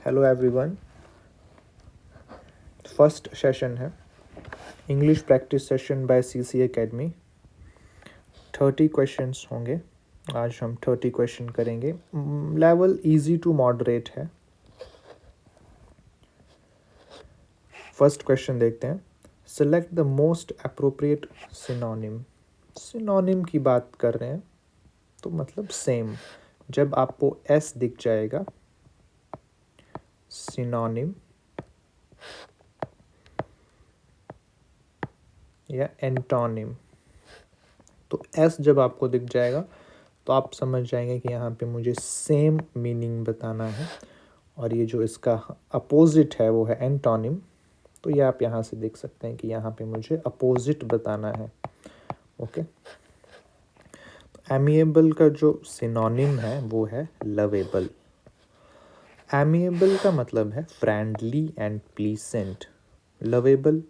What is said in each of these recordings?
Hello everyone. First session है English practice session by CC academy. 30 questions होंगे। आज हम 30 क्वेश्चन करेंगे। लेवल इजी टू मॉडरेट है। फर्स्ट क्वेश्चन देखते हैं। Select the most appropriate synonym. Synonym की बात कर रहे हैं तो मतलब सेम। जब आपको एस दिख जाएगा सिनोनिम या एंटोनिम, तो एस जब आपको दिख जाएगा तो आप समझ जाएंगे कि यहाँ पे मुझे सेम मीनिंग बताना है, और ये जो इसका अपोजिट है वो है एंटोनिम। तो ये आप यहाँ से देख सकते हैं कि यहाँ पे मुझे अपोजिट बताना है। ओके, तो एमिएबल का जो सिनोनिम है वो है लवेबल। एमिएबल का मतलब है friendly and pleasant. Lovable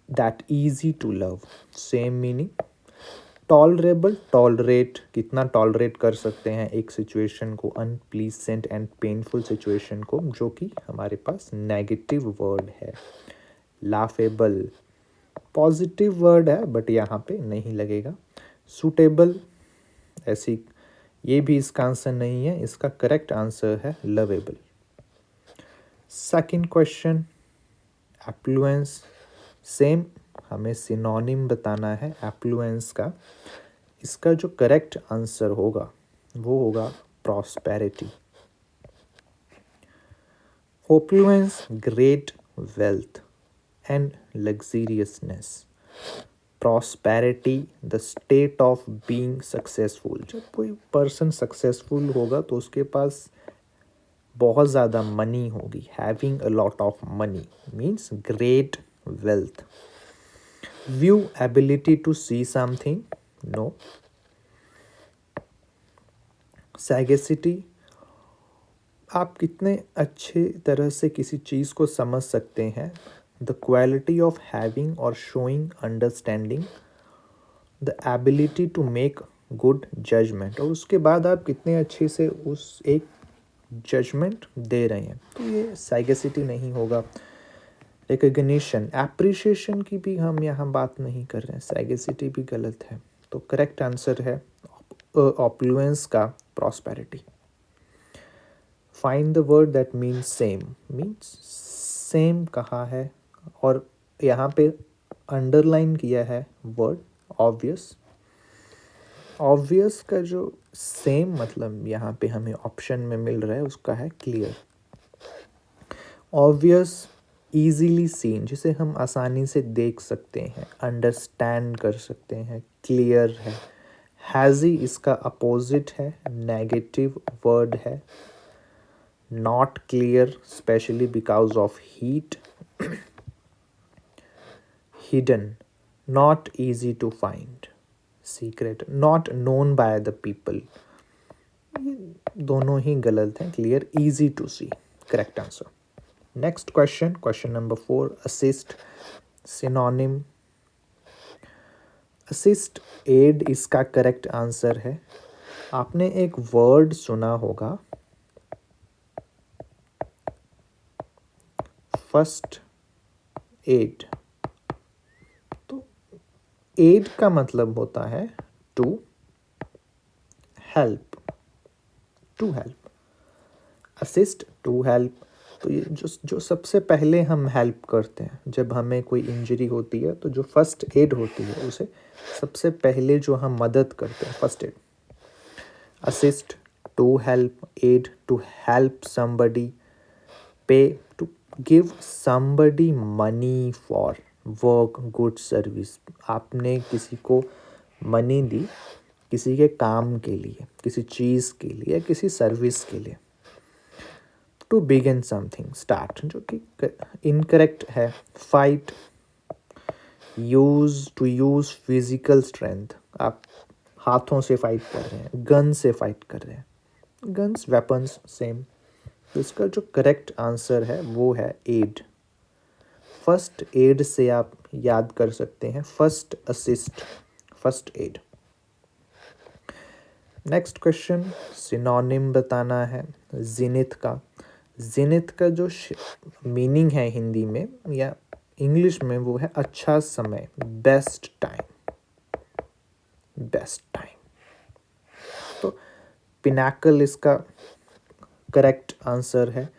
that easy to love, same meaning. Tolerable, tolerate, कितना टॉलरेट कर सकते हैं एक सिचुएशन को, अनप्लीसेंट एंड पेनफुल सिचुएशन को, जो कि हमारे पास नेगेटिव वर्ड है। लाफेबल पॉजिटिव वर्ड है बट यहाँ पे नहीं लगेगा। सूटेबल, ऐसी ये भी इसका आंसर नहीं है, इसका करेक्ट आंसर है lovable. Second question, affluence. Same, हमें सिनोनिम बताना है एप्लुएंस का। इसका जो करेक्ट आंसर होगा वो होगा prosperity. Affluence, great wealth and luxuriousness. Prosperity, the state of being successful. जब कोई पर्सन सक्सेसफुल होगा तो उसके पास बहुत ज़्यादा मनी होगी। Having a lot of money means great wealth. View, ability to see something, no. Sagacity, आप कितने अच्छे तरह से किसी चीज़ को समझ सकते हैं। द क्वालिटी ऑफ हैविंग और showing understanding. The ability to make good judgement, और उसके बाद आप कितने अच्छे से उस एक जजमेंट दे रहे हैं, तो ये सैगेसिटी नहीं होगा। रिकग्निशन, एप्रिसिएशन की भी हम यहाँ बात नहीं कर रहे हैं, सैगेसिटी भी गलत है। तो करेक्ट आंसर है ऑप्लुएंस का prosperity. Find the word that means same, means same कहाँ है, और यहाँ पे अंडरलाइन किया है वर्ड ऑब्वियस। ऑब्वियस का जो सेम मतलब यहाँ पे हमें ऑप्शन में मिल रहा है उसका है क्लियर। ऑब्वियस, ईजीली सीन, जिसे हम आसानी से देख सकते हैं, अंडरस्टैंड कर सकते हैं, क्लियर है। हैज़ी इसका अपोजिट है, नेगेटिव वर्ड है। Not clear, especially because of heat. Hidden, not easy to find. Secret, not known by the people. दोनों ही गलत हैं। Clear, easy to see, correct answer. Next question, question number 4, assist synonym. Assist, aid इसका correct answer है। आपने एक word सुना होगा, फर्स्ट एड। तो एड का मतलब होता है to help, to help. Assist, to help. तो ये जो सबसे पहले हम हेल्प करते हैं जब हमें कोई इंजरी होती है, तो जो फर्स्ट एड होती है उसे सबसे पहले जो हम मदद करते हैं, first aid. Assist, to help, aid to help somebody, pay to give somebody money for work, good service. आपने किसी को मनी दी किसी के काम के लिए, किसी चीज़ के लिए, किसी सर्विस के लिए। टू बिगिन समथिंग, स्टार्ट, जो कि इनकरेक्ट है। Fight, use, to use physical strength, आप हाथों से फाइट कर रहे हैं, गन से फाइट कर रहे हैं। Guns, weapons, same. तो इसका जो करेक्ट आंसर है वो है एड। फर्स्ट एड से आप याद कर सकते हैं, first assist, first aid. Next question, synonym बताना है जिनिथ का। जेनिथ का जो मीनिंग है हिंदी में या इंग्लिश में वो है अच्छा समय, बेस्ट टाइम, बेस्ट टाइम। तो पिनाकल इसका करेक्ट आंसर है।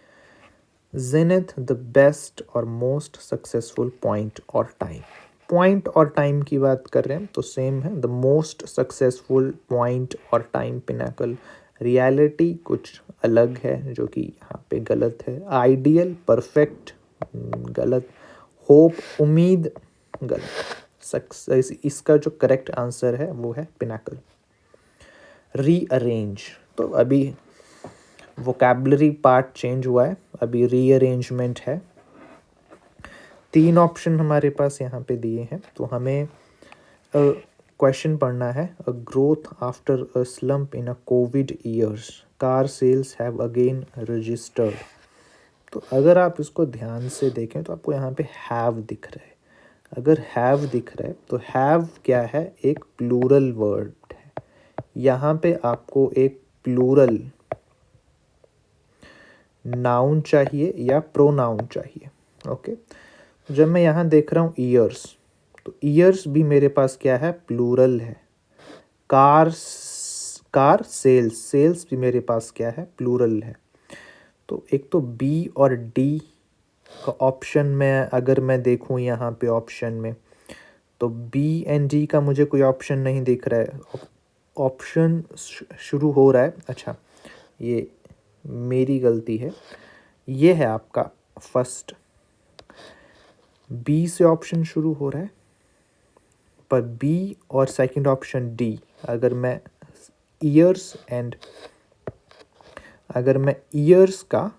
जेनिथ द बेस्ट और मोस्ट सक्सेसफुल पॉइंट और टाइम। पॉइंट और टाइम की बात कर रहे हैं तो सेम है, द मोस्ट सक्सेसफुल पॉइंट और टाइम पिनाकल। रियलिटी कुछ अलग है जो कि यहाँ पे गलत है। आइडियल, परफेक्ट, गलत। होप, उम्मीद, गलत। सक्सेस, इसका जो करेक्ट आंसर है वो है पिनाकल। रीअरेंज, तो अभी वोकैबुलरी पार्ट चेंज हुआ है, अभी रीअरेंजमेंट है। 3 ऑप्शन हमारे पास यहाँ पे दिए हैं, तो हमें क्वेश्चन पढ़ना है। A growth after a slump in a Covid years, car sales have again registered. तो अगर आप इसको ध्यान से देखें तो आपको यहाँ पे हैव दिख रहा है। अगर हैव दिख रहा है तो हैव क्या है, एक प्लूरल वर्ड है। यहाँ पे आपको एक प्लूरल नाउन चाहिए या प्रोनाउन चाहिए। ओके, जब मैं यहाँ देख रहा हूँ ईयर्स, तो ईयर्स भी मेरे पास क्या है, प्लूरल है। कार सेल्स, सेल्स भी मेरे पास क्या है, प्लूरल है। तो एक तो बी और डी का ऑप्शन में अगर मैं देखूँ यहाँ पे ऑप्शन में, तो बी एंड डी का मुझे कोई ऑप्शन नहीं दिख रहा है। ऑप्शन शुरू हो रहा है, अच्छा ये मेरी गलती है, ये है आपका फर्स्ट, बी से ऑप्शन शुरू हो रहा है, पर बी और सेकंड ऑप्शन डी, अगर मैं ईयर्स एंड अगर मैं ईयर्स का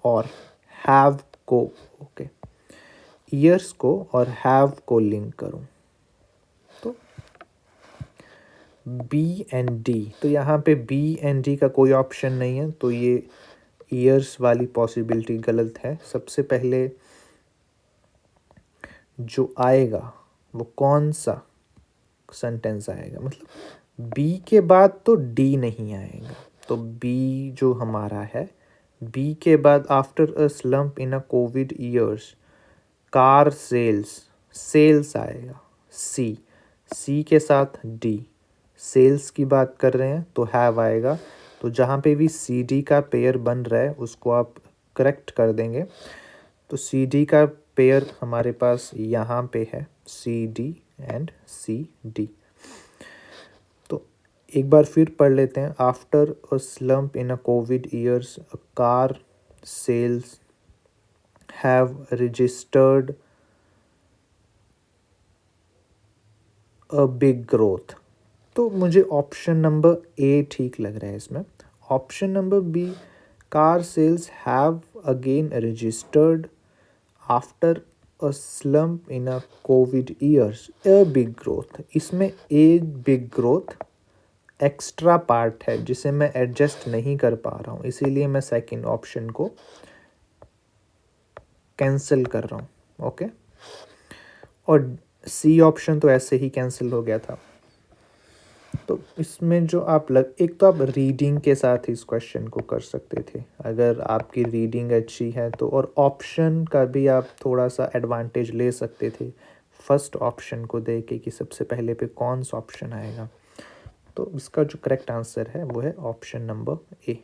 और हैव को, ओके, ईयर्स को और हैव को लिंक करूं तो बी एंड डी, तो यहाँ पे बी एंड डी का कोई ऑप्शन नहीं है, तो ये ईयर्स वाली पॉसिबिलिटी गलत है। सबसे पहले जो आएगा वो कौन सा सेंटेंस आएगा, मतलब बी के बाद तो डी नहीं आएगा, तो बी जो हमारा है, बी के बाद after a slump in a Covid years, car sales, sales आएगा। सी, सी के साथ डी, सेल्स की बात कर रहे हैं तो हैव आएगा। तो जहाँ पे भी सी डी का पेयर बन रहा है उसको आप करेक्ट कर देंगे। तो सी डी का पेयर हमारे पास यहाँ पे है, C D and C D. तो एक बार फिर पढ़ लेते हैं। After a slump in a Covid years, a car sales have registered a big growth. तो मुझे ऑप्शन नंबर ए ठीक लग रहा है इसमें। Option number b, car sales have again registered after a slump in a Covid years a big growth, इसमें a big growth extra part है जिसे मैं एडजस्ट नहीं कर पा रहा हूँ, इसीलिए मैं सेकंड ऑप्शन को कैंसिल कर रहा हूँ। ओके, और सी ऑप्शन तो ऐसे ही कैंसिल हो गया था। तो इसमें जो एक तो आप रीडिंग के साथ इस क्वेश्चन को कर सकते थे अगर आपकी रीडिंग अच्छी है तो, और ऑप्शन का भी आप थोड़ा सा एडवांटेज ले सकते थे फर्स्ट ऑप्शन को देख के कि सबसे पहले पे कौन सा ऑप्शन आएगा। तो इसका जो करेक्ट आंसर है वो है option number A.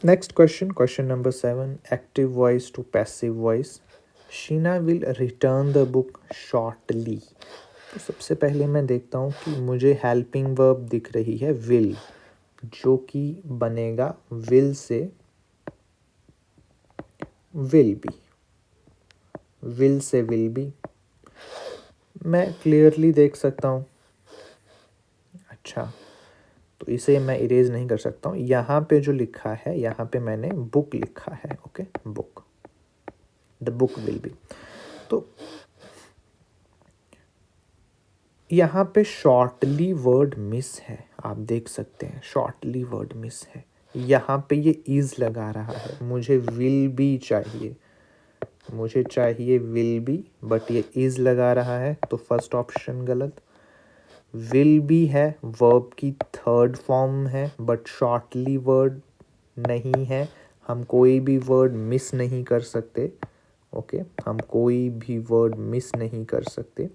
Next question, question number 7, active voice to passive voice. Sheena will return the book shortly. तो सबसे पहले मैं देखता हूँ कि मुझे हेल्पिंग वर्ब दिख रही है विल, जो कि बनेगा will say will be, will say will be मैं क्लियरली देख सकता हूँ। अच्छा, तो इसे मैं इरेज नहीं कर सकता हूँ। यहाँ पे जो लिखा है, यहाँ पे मैंने बुक लिखा है। Okay, book, the book will be. तो यहाँ पे शॉर्टली वर्ड मिस है, आप देख सकते हैं शॉर्टली वर्ड मिस है। यहाँ पे ये इज लगा रहा है, मुझे विल बी चाहिए, मुझे चाहिए विल बी, बट ये इज लगा रहा है, तो फर्स्ट ऑप्शन गलत। विल बी है वर्ब की थर्ड फॉर्म है, बट शॉर्टली वर्ड नहीं है, हम कोई भी वर्ड मिस नहीं कर सकते। ओके, हम कोई भी वर्ड मिस नहीं कर सकते।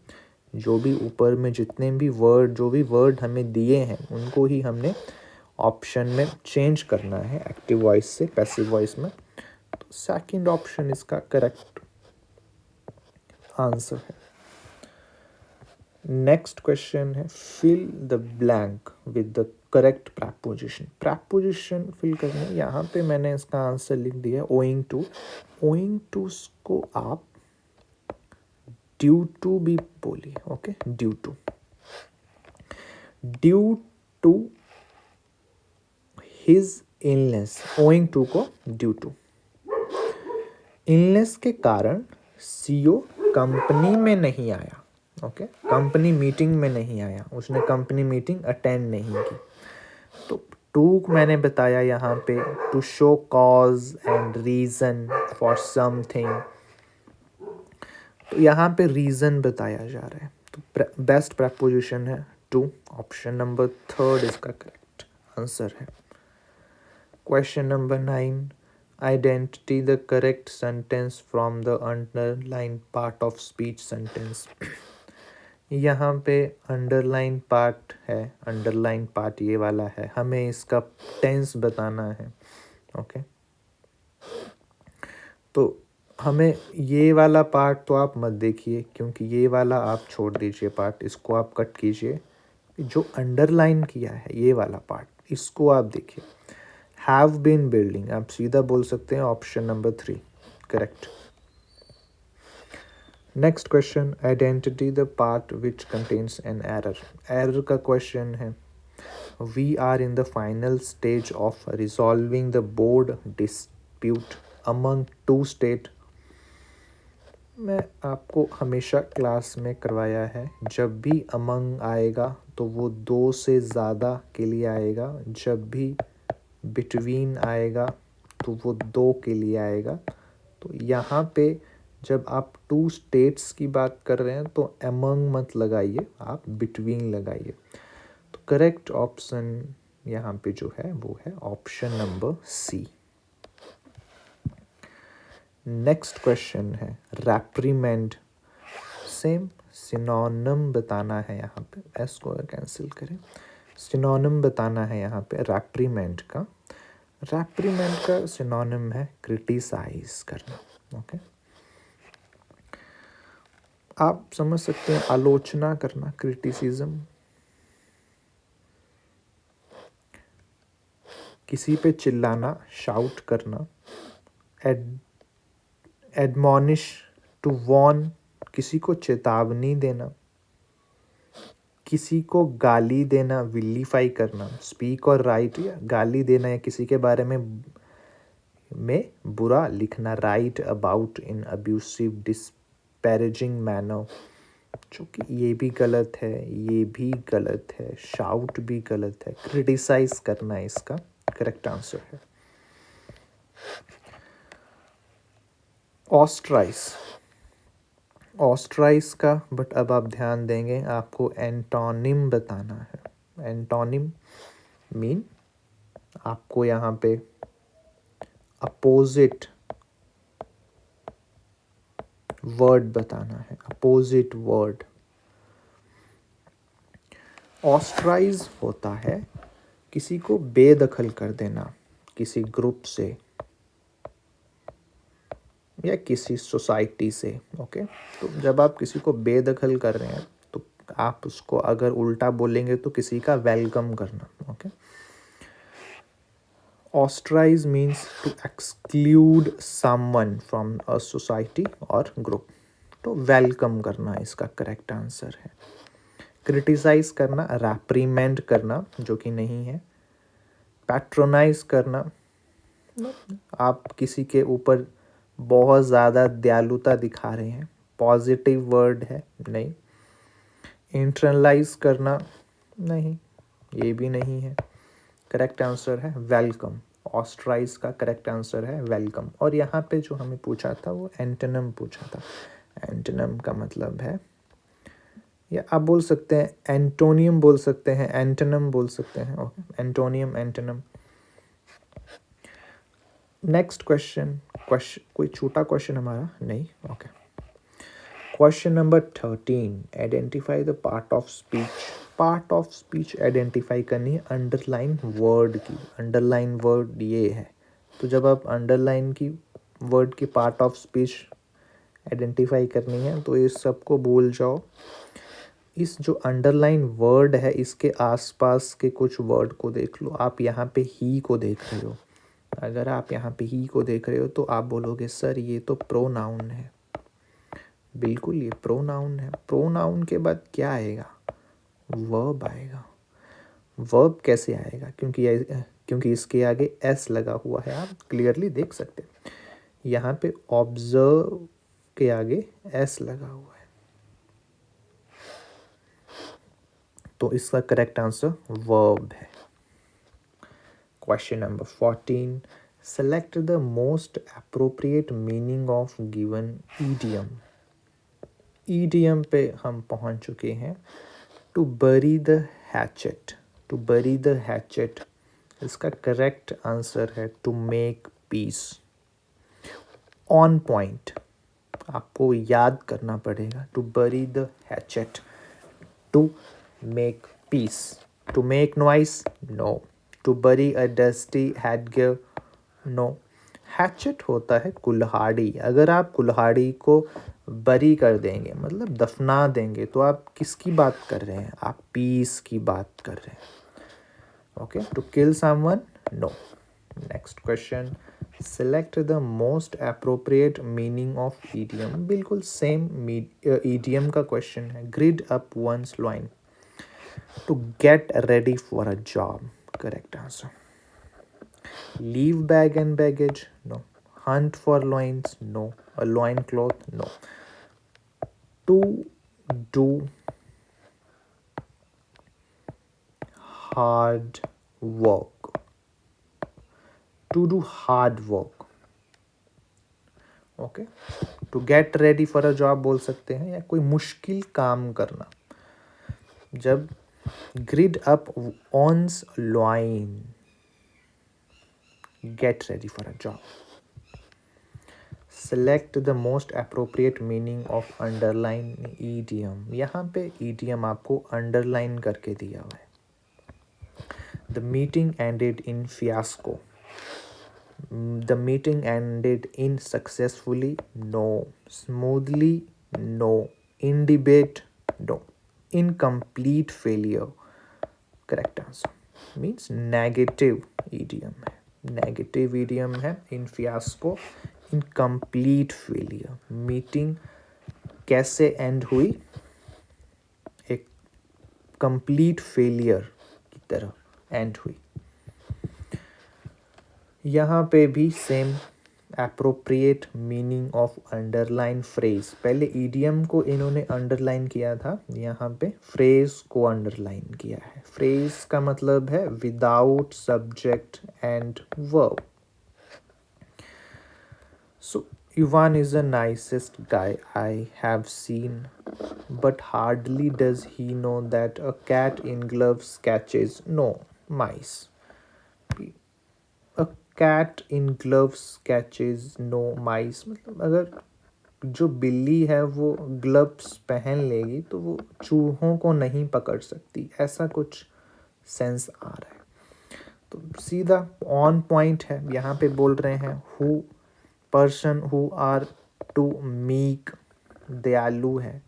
जो भी ऊपर में जितने भी वर्ड, जो भी वर्ड हमें दिए हैं उनको ही हमने ऑप्शन में चेंज करना है, एक्टिव वॉइस से पैसिव वॉइस में। तो सेकंड ऑप्शन इसका करेक्ट आंसर है। नेक्स्ट क्वेश्चन है, fill the blank with the correct preposition. Preposition fill करना, यहाँ पे मैंने इसका आंसर लिख दिया ओइंग टू। ओइंग टू को आप ड्यू टू भी बोलिए। Okay, due to, due to his illness, owing to को ड्यू टू। इलनेस के कारण सीईओ कंपनी में नहीं आया। ओके, कंपनी मीटिंग में नहीं आया, उसने कंपनी मीटिंग अटेंड नहीं की। तो टू मैंने बताया यहाँ पे, to show cause and reason for something. तो यहाँ पे रीज़न बताया जा रहा है, तो बेस्ट प्रपोजिशन है टू। ऑप्शन नंबर थर्ड इसका करेक्ट आंसर है। Question number 9, identity the correct sentence from the underline part of speech sentence. यहाँ पे अंडरलाइन पार्ट है, अंडरलाइन पार्ट ये वाला है, हमें इसका टेंस बताना है। ओके, तो हमें ये वाला पार्ट तो आप मत देखिए, क्योंकि ये वाला आप छोड़ दीजिए पार्ट, इसको आप कट कीजिए। जो अंडरलाइन किया है ये वाला पार्ट, इसको आप देखिए। हैव बीन बिल्डिंग, आप सीधा बोल सकते हैं option number 3 correct. Next question, identity the part which contains an error. Error का क्वेश्चन है, we are in the final stage of resolving the board dispute among two state. मैं आपको हमेशा क्लास में करवाया है, जब भी अमंग आएगा तो वो दो से ज़्यादा के लिए आएगा, जब भी बिटवीन आएगा तो वो दो के लिए आएगा। तो यहाँ पे जब आप टू स्टेट्स की बात कर रहे हैं तो अमंग मत लगाइए, आप बिटवीन लगाइए। तो करेक्ट ऑप्शन यहाँ पे जो है वो है option number C. Next question है, रैप्रीमेंड। सेम सिनोनिम बताना है यहाँ पे, एस को कैंसिल करें, सिनोनिम बताना है यहाँ पे रैप्रीमेंड का। रैप्रीमेंड का सिनोनिम है क्रिटिसाइज करना। ओके, आप समझ सकते हैं आलोचना करना, क्रिटिसिज्म। किसी पे चिल्लाना, शाउट करना। एडमोनिश, टू वॉर्न, किसी को चेतावनी देना। किसी को गाली देना, विलीफाई करना। स्पीक और राइट, या गाली देना या किसी के बारे में बुरा लिखना। Right about in abusive disparaging manner, जो कि ये भी गलत है, ये भी गलत है, शाउट भी गलत है। क्रिटिसाइज करना इसका करेक्ट आंसर है। ऑस्ट्राइज, ऑस्ट्राइज का, बट अब आप ध्यान देंगे आपको एंटोनिम बताना है। एंटोनिम मीन आपको यहाँ पे अपोजिट वर्ड बताना है, अपोजिट वर्ड। ऑस्ट्राइज होता है किसी को बेदखल कर देना, किसी ग्रुप से या किसी सोसाइटी से। ओके, तो जब आप किसी को बेदखल कर रहे हैं तो आप उसको अगर उल्टा बोलेंगे तो किसी का वेलकम करना। Okay, ostracise means to exclude someone from a society or group. तो वेलकम करना इसका करेक्ट आंसर है। क्रिटिसाइज करना, रैप्रीमेंड करना, जो कि नहीं है। पैट्रोनाइज करना, आप किसी के ऊपर बहुत ज़्यादा दयालुता दिखा रहे हैं, पॉजिटिव वर्ड है, नहीं। इंटरनलाइज करना, नहीं, ये भी नहीं है। करेक्ट आंसर है वेलकम। ऑस्ट्राइज का करेक्ट आंसर है वेलकम। और यहाँ पे जो हमें पूछा था वो एंटोनिम पूछा था। एंटोनिम का मतलब है, या आप बोल सकते हैं एंटोनियम बोल सकते हैं, एंटोनिम बोल सकते हैं। Okay, antonym, antonym. Next question कोई छोटा क्वेश्चन हमारा नहीं, okay. Question number 13, identify the part of speech. Part of speech identify करनी है अंडरलाइन वर्ड की। अंडरलाइन वर्ड ये है, तो जब आप अंडरलाइन की वर्ड की पार्ट ऑफ स्पीच आइडेंटिफाई करनी है तो इस सबको भूल जाओ। इस जो अंडरलाइन वर्ड है इसके आसपास के कुछ वर्ड को देख लो। आप यहाँ पे ही को देख रहे हो, अगर आप यहाँ पे ही को देख रहे हो तो आप बोलोगे सर ये तो प्रोनाउन है। बिल्कुल ये प्रोनाउन है। प्रोनाउन के बाद क्या आएगा? वर्ब आएगा। वर्ब कैसे आएगा? क्योंकि इसके आगे एस लगा हुआ है, आप क्लियरली देख सकते हैं। यहाँ पे ऑब्जर्व के आगे एस लगा हुआ है, तो इसका करेक्ट आंसर वर्ब है। Question number 14, select the most appropriate meaning of given idiom. Idiom पे हम पहुंच चुके हैं। To bury the hatchet. To bury the hatchet, इसका करेक्ट आंसर है to make peace. On point, आपको याद करना पड़ेगा। To bury the hatchet, to make peace. To make noise, no. To bury a dusty headgear, no. Hatchet होता है कुल्हाड़ी। अगर आप कुल्हाड़ी को बरी कर देंगे मतलब दफना देंगे, तो आप किसकी बात कर रहे हैं? आप पीस की बात कर रहे हैं। Okay, to kill someone, no. Next question, select the most appropriate meaning of idiom. बिल्कुल सेम ईडियम का क्वेश्चन है। Gird up one's loin, to get ready for a job, correct answer. Leave bag and baggage, no. Hunt for loins, no. A loin cloth, no. To do hard work, to do hard work, okay. To get ready for a job बोल सकते हैं, या कोई मुश्किल काम करना। जब gird up one's loin, get ready for a job. Select the most appropriate meaning of underline idiom. यहाँ पे ईडियम आपको अंडरलाइन करके दिया हुआ है। The meeting ended in fiasco, the meeting ended in successfully, no. Smoothly, no. In debate, no. Incomplete failure, correct answer. Means negative idiom है। Negative idiom है in fiasco, incomplete failure. Meeting कैसे end हुई? एक complete failure की तरह and हुई। यहाँ पे भी same appropriate meaning of underline phrase. पहले ईडियम को इन्होंने अंडरलाइन किया था, यहाँ पे फ्रेज को अंडरलाइन किया है। फ्रेज का मतलब है without subject and verb. So Ivan is the nicest guy I have seen, but hardly does he know that a cat in gloves catches no mice. A cat in gloves catches no mice, मतलब अगर जो बिल्ली है वो gloves पहन लेगी तो वो चूहों को नहीं पकड़ सकती, ऐसा कुछ सेंस आ रहा है। तो सीधा ऑन पॉइंट है। यहाँ पे बोल रहे हैं who person who are too meek, दयालु है।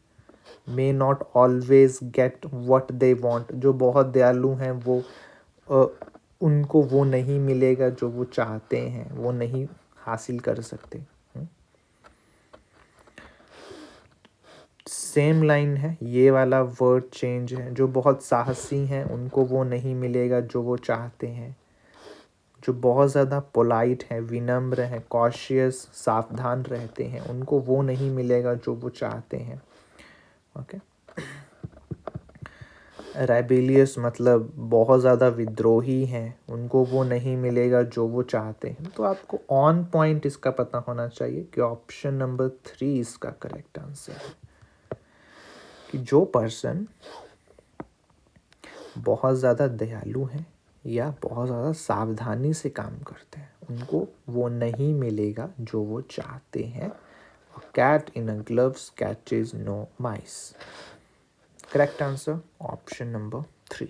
May not always get what they want, जो बहुत दयालु हैं वो उनको वो नहीं मिलेगा जो वो चाहते हैं, वो नहीं हासिल कर सकते। सेम लाइन है, ये वाला वर्ड चेंज है। जो बहुत साहसी हैं उनको वो नहीं मिलेगा जो वो चाहते हैं। जो बहुत ज़्यादा पोलाइट हैं, विनम्र हैं, कॉशियस, सावधान रहते हैं, उनको वो नहीं मिलेगा जो वो चाहते हैं। ओके। रेबेलियस मतलब बहुत ज़्यादा विद्रोही हैं, उनको वो नहीं मिलेगा जो वो चाहते हैं। तो आपको ऑन पॉइंट इसका पता होना चाहिए कि ऑप्शन नंबर 3 इसका करेक्ट आंसर है। कि जो पर्सन बहुत ज़्यादा दयालु हैं या बहुत ज़्यादा सावधानी से काम करते हैं, उनको वो नहीं मिलेगा जो वो चाहते हैं। Cat in a gloves catches no mice. Correct answer option number 3।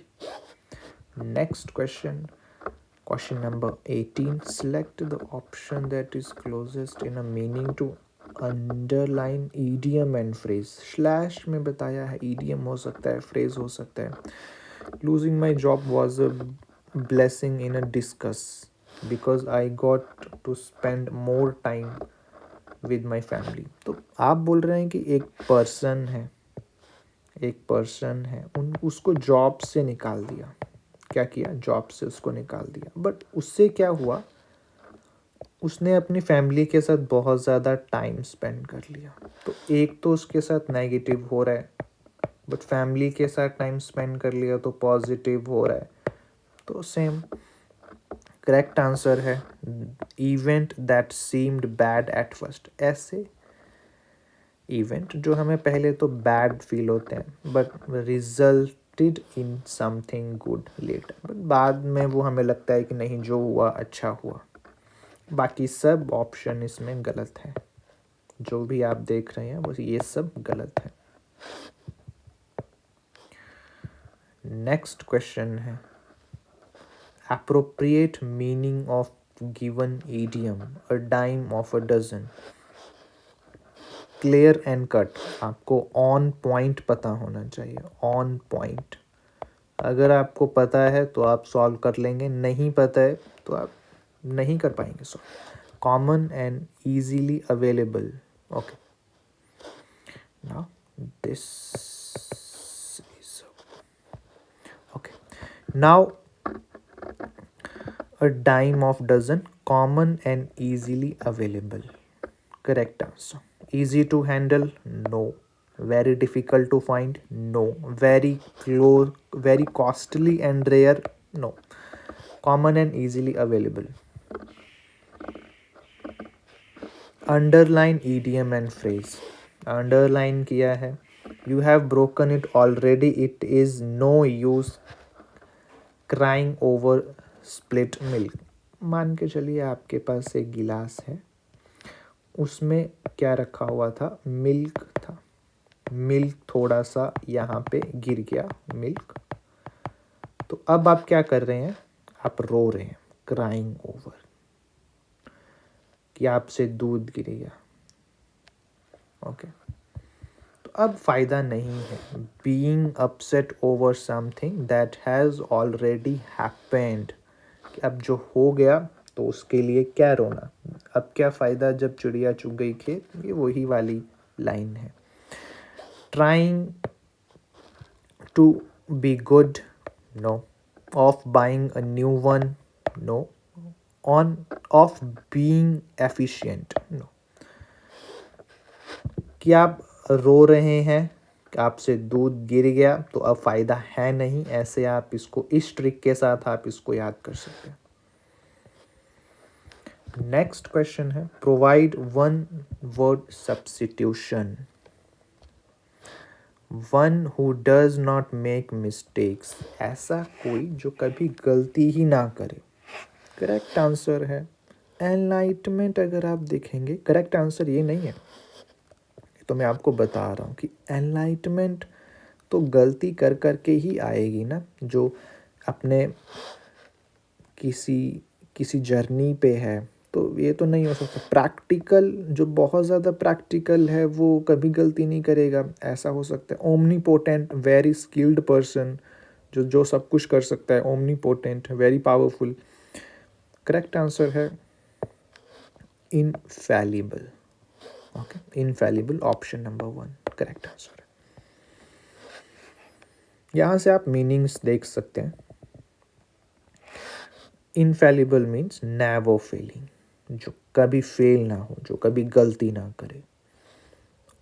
Next question, question number 18. Select the option that is closest in a meaning to underline idiom and phrase. Slash में बताया है idiom हो सकता है, phrase हो सकता है। Losing my job was a blessing in a discuss because I got to spend more time with my family. तो आप बोल रहे हैं कि एक पर्सन है उसको जॉब से निकाल दिया। क्या किया? जॉब से उसको निकाल दिया। बट उससे क्या हुआ? उसने अपनी फैमिली के साथ बहुत ज़्यादा टाइम स्पेंड कर लिया। तो एक तो उसके साथ नेगेटिव हो रहा है, बट फैमिली के साथ टाइम स्पेंड कर लिया तो पॉजिटिव हो रहा है। तो सेम करेक्ट आंसर है event that seemed bad at first. ऐसे इवेंट जो हमें पहले तो बैड फील होते हैं but resulted in something good later, but बाद में वो हमें लगता है कि नहीं जो हुआ अच्छा हुआ। बाकी सब ऑप्शन इसमें गलत है। जो भी आप देख रहे हैं वो ये सब गलत है। नेक्स्ट क्वेश्चन है appropriate meaning of given idiom a dime of a dozen. Clear and cut, आपको ऑन पॉइंट पता होना चाहिए। ऑन पॉइंट अगर आपको पता है तो आप सॉल्व कर लेंगे, नहीं पता है तो आप नहीं कर पाएंगे solve. Common and easily available. Okay, now this is okay. Now a dime of dozen, common and easily available. Correct answer. Easy to handle? No. Very difficult to find? No. Very close, very costly and rare? No. Common and easily available. Underline idiom and phrase. Underline किया है. You have broken it already. It is no use crying over split milk. मान के चलिए आपके पास एक गिलास है, उसमें क्या रखा हुआ था? मिल्क था। मिल्क थोड़ा सा यहाँ पे गिर गया मिल्क। तो अब आप क्या कर रहे हैं? आप रो रहे हैं, क्राइंग ओवर, कि आपसे दूध गिर गया। ओके, तो अब फायदा नहीं है being upset over something that has already happened. अब जो हो गया तो उसके लिए क्या रोना? अब क्या फ़ायदा जब चिड़िया चुग गई खेत? ये वही वाली लाइन है। Trying to be good? No. Of buying a new one? No. On of being efficient? No. कि आप रो रहे हैं कि आपसे दूध गिर गया तो अब फ़ायदा है नहीं, ऐसे आप इसको इस ट्रिक के साथ आप इसको याद कर सकते हैं। नेक्स्ट क्वेश्चन है provide one word substitution. One who does not make mistakes. ऐसा कोई जो कभी गलती ही ना करे। करेक्ट आंसर है एनलाइटमेंट। अगर आप देखेंगे करेक्ट आंसर ये नहीं है, तो मैं आपको बता रहा हूँ कि एनलाइटमेंट तो गलती कर करके ही आएगी ना। जो अपने किसी जर्नी पे है तो ये तो नहीं हो सकता। प्रैक्टिकल जो बहुत ज़्यादा प्रैक्टिकल है वो कभी गलती नहीं करेगा, ऐसा हो सकता है। ओमनीपोटेंट, वेरी स्किल्ड पर्सन, जो सब कुछ कर सकता है। Omnipotent, very powerful. Correct answer है infallible. Okay, infallible option number 1 correct answer है। यहाँ से आप मीनिंग्स देख सकते हैं। इनफैलिबल मीन्स नेवर फेलिंग, जो कभी फेल ना हो, जो कभी गलती ना करे।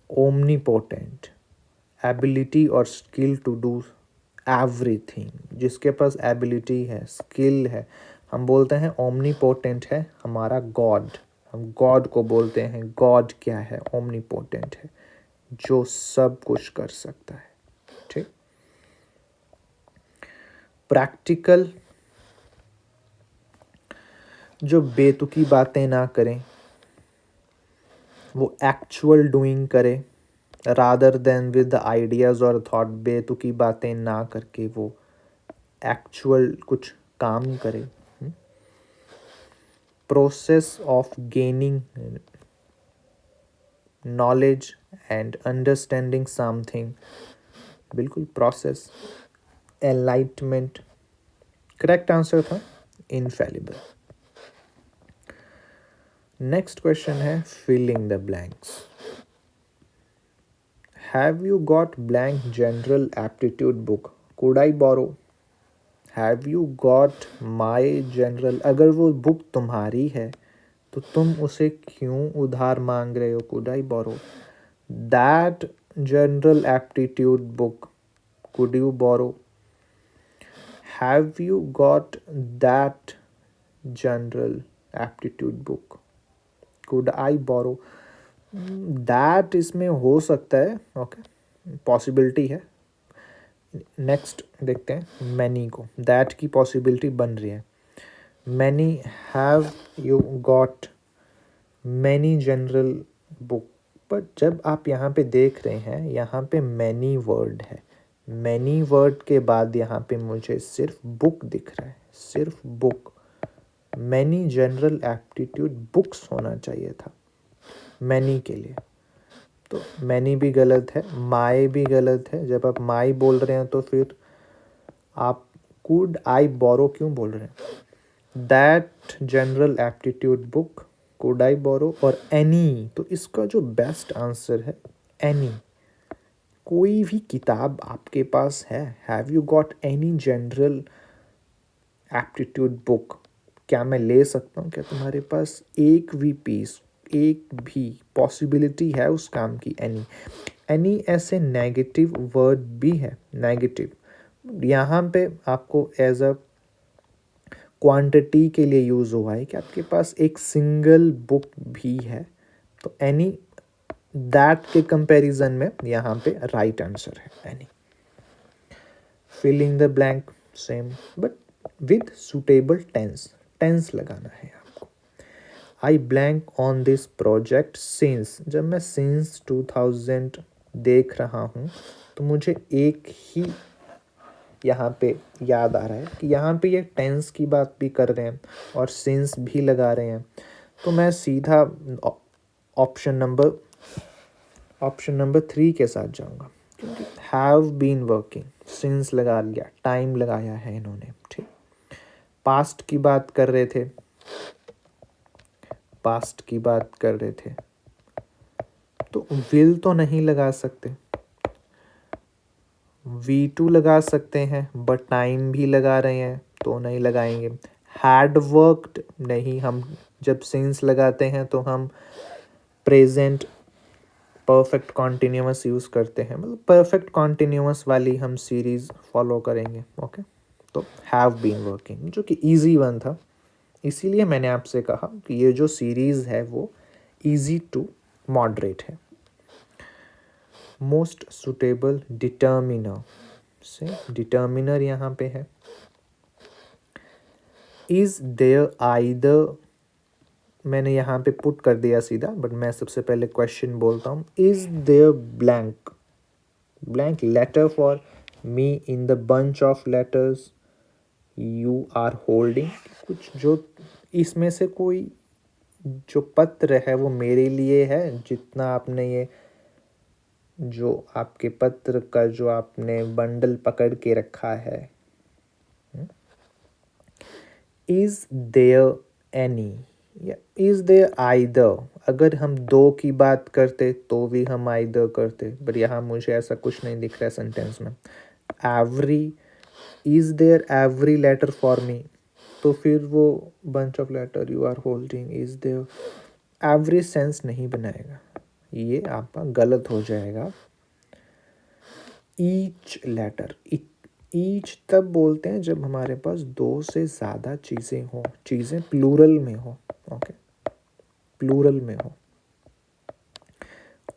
ओमनीपोटेंट, एबिलिटी और स्किल टू डू एवरीथिंग, जिसके पास एबिलिटी है, स्किल है। हम बोलते हैं ओमनीपोटेंट है हमारा गॉड। हम गॉड को बोलते हैं गॉड क्या है? ओमनीपोटेंट है, जो सब कुछ कर सकता है। ठीक। प्रैक्टिकल, जो बेतुकी बातें ना करें, वो एक्चुअल डूइंग करे rather than with the ideas और थॉट। बेतुकी बातें ना करके वो एक्चुअल कुछ काम करे। Process of gaining knowledge and understanding something, बिल्कुल प्रोसेस। एनलाइटमेंट करेक्ट आंसर था इनफैलिबल। नेक्स्ट क्वेश्चन है filling the blanks. Have you got blank general aptitude book, could I borrow? Have you got my general, अगर वो book तुम्हारी है तो तुम उसे क्यों उधार मांग रहे हो, could I borrow? That general aptitude book, could you borrow? Have you got that general aptitude book, could I borrow? That इसमें हो सकता है, ओके, पॉसिबिलिटी है। नेक्स्ट देखते हैं मैनी को, दैट की पॉसिबिलिटी बन रही है। Many, have you got many general book, but जब आप यहाँ पे देख रहे हैं यहाँ पे मैनी वर्ड है, मैनी वर्ड के बाद यहाँ पे मुझे सिर्फ बुक दिख रहा है, सिर्फ book. Many general aptitude books होना चाहिए था मैनी के लिए, तो मैनी भी गलत है, माई भी गलत है। जब आप माई बोल रहे हैं तो फिर आप कुड आई बोरो क्यों बोल रहे हैं? That general aptitude book, could I borrow or any, तो इसका जो बेस्ट आंसर है एनी। कोई भी किताब आपके पास है, have you got any general aptitude book, क्या मैं ले सकता हूँ? क्या तुम्हारे पास एक भी पीस, एक भी पॉसिबिलिटी है उस काम की? एनी, एनी ऐसे नेगेटिव वर्ड भी है, नेगेटिव यहाँ पे आपको एज अ क्वांटिटी के लिए यूज़ हुआ है कि आपके पास एक सिंगल बुक भी है, तो एनी दैट के कंपैरिजन में यहाँ पे राइट आंसर है any. Filling the blank same but with suitable tense, tense लगाना है आपको। I blank on this project since, जब मैं सिंस 2000 देख रहा हूँ तो मुझे एक ही यहाँ पे याद आ रहा है कि यहाँ पे ये टेंस की बात भी कर रहे हैं और सिंस भी लगा रहे हैं, तो मैं सीधा ऑप्शन नंबर 3 के साथ जाऊँगा, क्योंकि हैव बीन वर्किंग, सिंस लगा लिया, टाइम लगाया है इन्होंने, ठीक। पास्ट की बात कर रहे थे, पास्ट की बात कर रहे थे तो विल तो नहीं लगा सकते, V2 लगा सकते हैं बट टाइम भी लगा रहे हैं तो नहीं लगाएंगे। हैड वर्कड नहीं, हम जब सिंस लगाते हैं तो हम प्रेजेंट परफेक्ट कॉन्टिन्यूअस यूज़ करते हैं, मतलब परफेक्ट कॉन्टिन्यूअस वाली हम सीरीज़ फॉलो करेंगे, ओके। तो हैव बीन वर्किंग जो कि इजी वन था, इसीलिए मैंने आपसे कहा कि ये जो सीरीज़ है वो इजी टू मॉडरेट है। मोस्ट सुटेबल डिटर्मिनर से, डिटर्मिनर यहाँ पे है। इज देयर आइदर, मैंने यहाँ पे पुट कर दिया सीधा, बट मैं सबसे पहले क्वेश्चन बोलता हूँ। Is there blank, blank letter for me in the bunch of letters you are holding, कुछ जो इसमें से कोई जो पत्र है वो मेरे लिए है, जितना आपने ये जो आपके पत्र का जो आपने बंडल पकड़ के रखा है। इज देयर एनी या इज देयर आइदर, अगर हम दो की बात करते तो भी हम आइदर करते, बट यहाँ मुझे ऐसा कुछ नहीं दिख रहा है सेंटेंस में। Every, is there every letter for me, तो फिर वो bunch of letter you are holding, is there every sense नहीं बनाएगा, ये आपका गलत हो जाएगा। ईच लेटर, ईच तब बोलते हैं जब हमारे पास दो से ज़्यादा चीज़ें हों, चीज़ें प्लूरल में हो, ओके, प्लूरल में हो।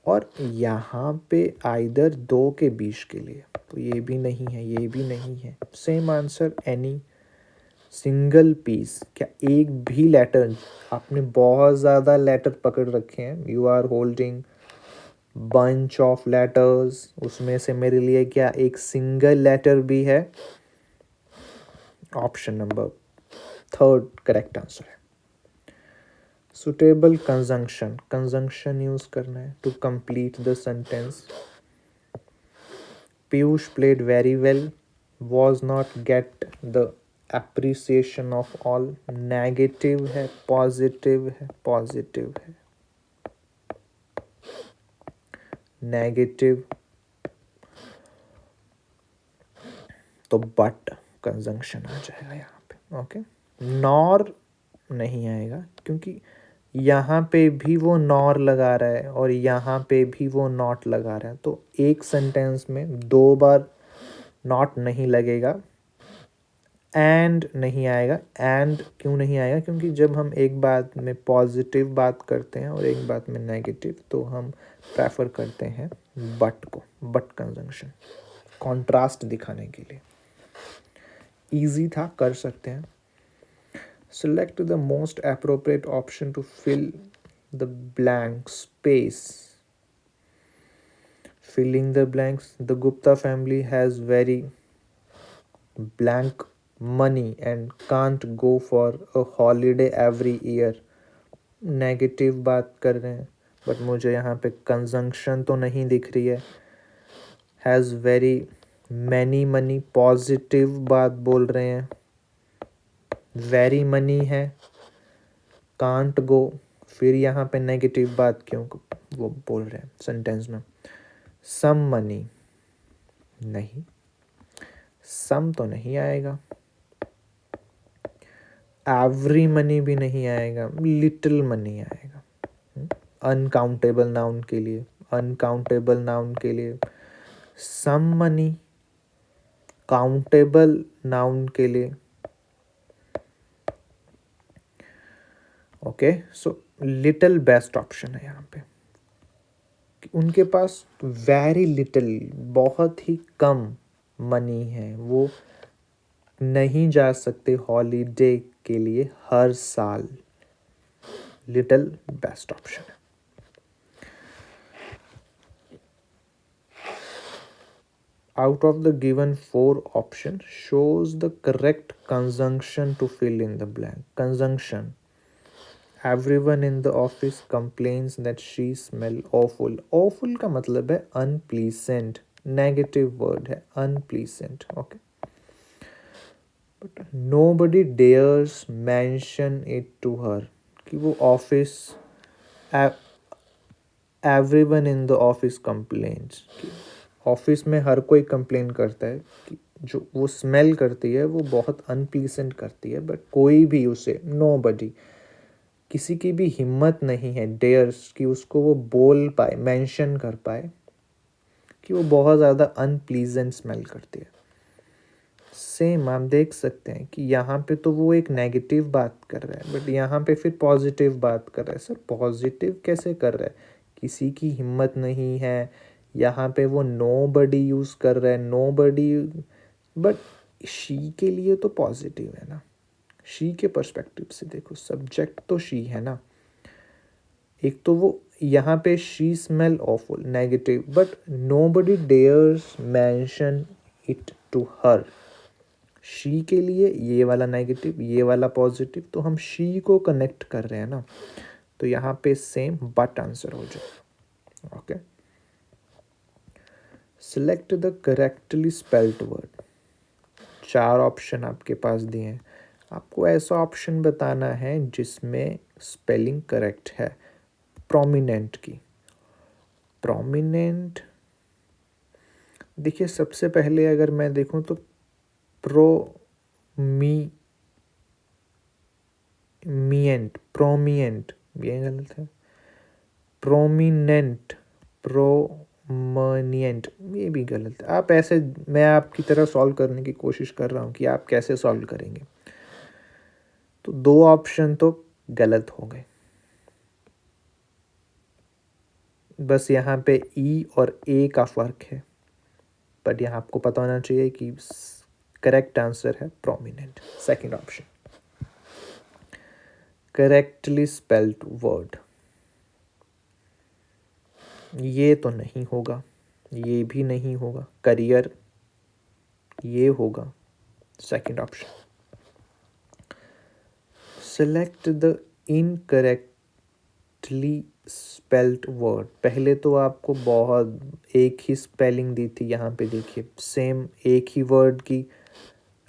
और यहाँ पे आइदर दो के बीच के लिए, तो ये भी नहीं है, ये भी नहीं है। Same answer any, single piece, क्या एक भी लेटर, आपने बहुत ज़्यादा लेटर पकड़ रखे हैं, you are holding bunch of letters, उसमें से मेरे लिए क्या एक सिंगल लेटर भी है? Option number third correct answer है। सुटेबल कंजंक्शन, कंजंक्शन यूज करना है to complete the sentence. Piyush played very well, was not get the appreciation of all, negative है पॉजिटिव है? पॉजिटिव है। नेगेटिव तो बट कंजंक्शन आ जाएगा यहाँ पे। ओके, नॉर नहीं आएगा क्योंकि यहाँ पे भी वो नॉर लगा रहा है और यहाँ पे भी वो नॉट लगा रहा है, तो एक सेंटेंस में दो बार नॉट नहीं लगेगा। एंड नहीं आएगा। एंड क्यों नहीं आएगा? क्योंकि जब हम एक बात में पॉजिटिव बात करते हैं और एक बात में नेगेटिव, तो हम प्रेफर करते हैं बट को, बट कंजंक्शन, कॉन्ट्रास्ट दिखाने के लिए। इजी था, कर सकते हैं। Select the most appropriate option to fill the blank space. Filling the blanks. The Gupta family has very blank money and can't go for a holiday every year. Negative बात कर रहे हैं, बट मुझे यहाँ पे कंजंक्शन तो नहीं दिख रही है। Has very many money, positive बात बोल रहे हैं। वेरी मनी है, कांट गो, फिर यहाँ पे नेगेटिव बात क्यों वो बोल रहे हैं सेंटेंस में? सम मनी नहीं, सम तो नहीं आएगा। एवरी मनी भी नहीं आएगा, लिटिल मनी आएगा। अनकाउंटेबल नाउन के लिए, अनकाउंटेबल नाउन के लिए सम मनी, काउंटेबल नाउन के लिए। Okay, so little best option है यहाँ पे। उनके पास वेरी लिटिल, बहुत ही कम मनी है, वो नहीं जा सकते हॉलीडे के लिए हर साल। लिटिल बेस्ट ऑप्शन है। Out of the given 4 options, shows the correct conjunction to fill in the blank. Conjunction. Everyone in the office complains that she smell awful. Awful का मतलब है unpleasant. Negative word है unpleasant. Okay. But nobody dares mention it to her. कि वो office, everyone in the office complains. Office में हर कोई complain करता है कि जो वो स्मेल करती है वो बहुत अनप्लीसेंट करती है, बट कोई भी उसे, नोबडी, किसी की भी हिम्मत नहीं है डेयर्स कि उसको वो बोल पाए, मेंशन कर पाए कि वो बहुत ज़्यादा अनप्लीजेंट स्मेल करती है। सेम आप देख सकते हैं कि यहाँ पे तो वो एक नेगेटिव बात कर रहा है, बट यहाँ पे फिर पॉजिटिव बात कर रहा है। सर पॉजिटिव कैसे कर रहा है? किसी की हिम्मत नहीं है, यहाँ पे वो नो बडी यूज़ कर रहा है, नो बडी, बट शी के लिए तो पॉजिटिव है ना। शी के पर्सपेक्टिव से देखो, सब्जेक्ट तो शी है ना। एक तो वो यहाँ पे she smell awful, negative, but nobody dares mention it to her. She के लिए ये वाला नेगेटिव, ये वाला पॉजिटिव, तो हम शी को कनेक्ट कर रहे हैं ना, तो यहाँ पे सेम बट आंसर हो जाए। Okay, select the correctly spelled word. 4 option आपके पास दिए हैं, आपको ऐसा ऑप्शन बताना है जिसमें स्पेलिंग करेक्ट है। प्रोमिनेंट की, प्रोमिनेंट देखिए, सबसे पहले अगर मैं देखूं तो प्रोमिएंट ये गलत है। प्रोमिनेंट, प्रोमनिएंट ये भी गलत है। आप ऐसे, मैं आपकी तरह सॉल्व करने की कोशिश कर रहा हूँ कि आप कैसे सॉल्व करेंगे। तो 2 ऑप्शन तो गलत हो गए, बस यहाँ पे ई और ए का फ़र्क है। बट यहाँ आपको पता होना चाहिए कि करेक्ट आंसर है prominent, second option. Correctly spelled word, ये तो नहीं होगा, ये भी नहीं होगा। करियर, ये होगा, second option. Select the incorrectly spelled word, पहले तो आपको बहुत एक ही स्पेलिंग दी थी, यहाँ पे देखिए सेम एक ही वर्ड की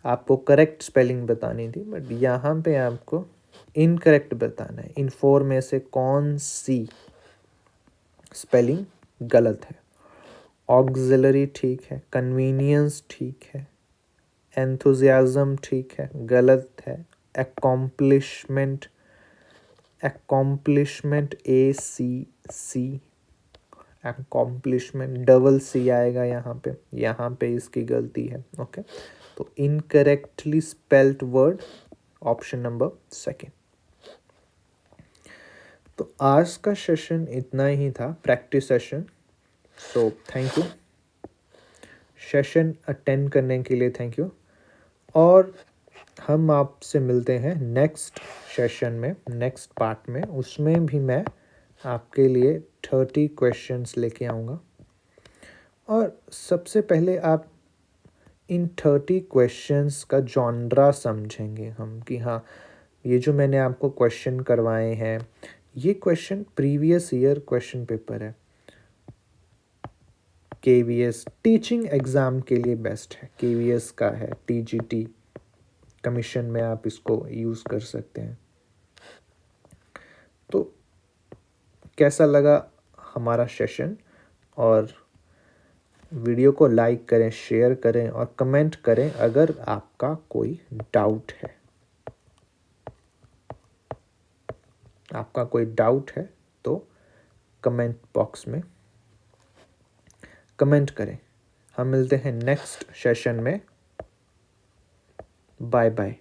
आपको करेक्ट स्पेलिंग बतानी थी, बट यहाँ पे आपको इनकरेक्ट बताना है। इन फोर में से कौन सी स्पेलिंग गलत है? ऑक्सिलरी ठीक है, कन्वीनियंस ठीक है, एंथुजियाज्म ठीक है, गलत है। Accomplishment, accomplishment ACC, accomplishment double C आएगा यहाँ पे इसकी गलती है। ओके, तो incorrectly spelled word option number second. तो आज का सेशन इतना ही था, practice session. So thank you, session attend करने के लिए थैंक यू, और हम आपसे मिलते हैं नेक्स्ट सेशन में, नेक्स्ट पार्ट में। उसमें भी मैं आपके लिए 30 क्वेश्चंस लेके आऊँगा, और सबसे पहले आप इन 30 क्वेश्चंस का जॉनरा समझेंगे हम, कि हाँ ये जो मैंने आपको क्वेश्चन करवाए हैं, ये question previous year question paper है, KVS टीचिंग एग्ज़ाम के लिए बेस्ट है, KVS का है, TGT कमीशन में आप इसको यूज़ कर सकते हैं। तो कैसा लगा हमारा सेशन? और वीडियो को लाइक करें, शेयर करें और कमेंट करें अगर आपका कोई डाउट है। आपका कोई डाउट है तो कमेंट बॉक्स में कमेंट करें। हम मिलते हैं नेक्स्ट सेशन में। Bye bye.